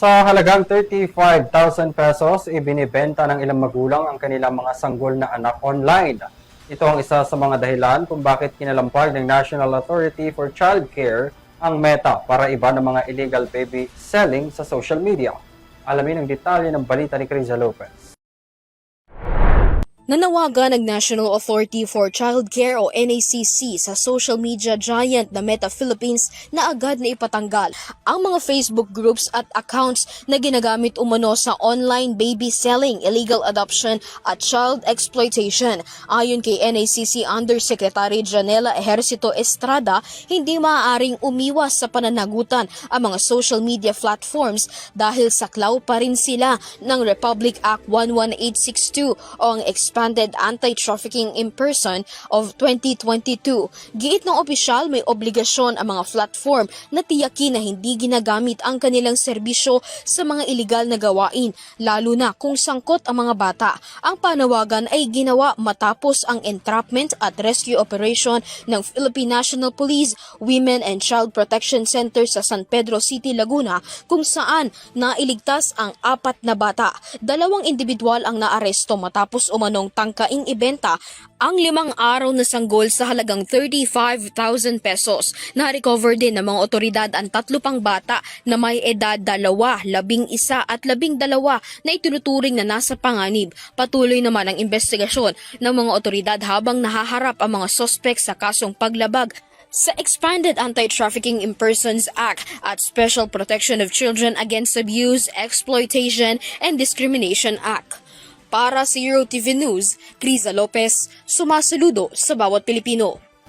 Sa halagang 35,000 pesos, ibinibenta ng ilang magulang ang kanilang mga sanggol na anak online. Ito ang isa sa mga dahilan kung bakit kinalampag ng National Authority for Child Care ang Meta para iba ng mga illegal baby selling sa social media. Alamin ang detalye ng balita ni Criza Lopez. Nanawagan ng National Authority for Child Care o NACC sa social media giant na Meta Philippines na agad na ipatanggal ang mga Facebook groups at accounts na ginagamit umano sa online baby selling, illegal adoption at child exploitation. Ayon kay NACC Undersecretary Janela Ejercito Estrada, hindi maaaring umiwas sa pananagutan ang mga social media platforms dahil saklaw pa rin sila ng Republic Act 11862 o ang Expanded Anti-Trafficking in Person of 2022. Giit ng opisyal, may obligasyon ang mga platform na tiyakin na hindi ginagamit ang kanilang serbisyo sa mga iligal na gawain, lalo na kung sangkot ang mga bata. Ang panawagan ay ginawa matapos ang entrapment at rescue operation ng Philippine National Police Women and Child Protection Center sa San Pedro City, Laguna, kung saan nailigtas ang 4 na bata. 2 individual ang naaresto matapos umanong tangkaing ibenta ang 5 araw na sanggol sa halagang 35,000 pesos. Na-recover din ng mga otoridad ang 3 pang bata na may edad 2, 11 at 12 na itinuturing na nasa panganib. Patuloy naman ang investigasyon ng mga otoridad habang nahaharap ang mga sospek sa kasong paglabag sa Expanded Anti-Trafficking in Persons Act at Special Protection of Children Against Abuse, Exploitation, and Discrimination Act. Para sa Euro TV News, Criza Lopez, sumasaludo sa bawat Pilipino.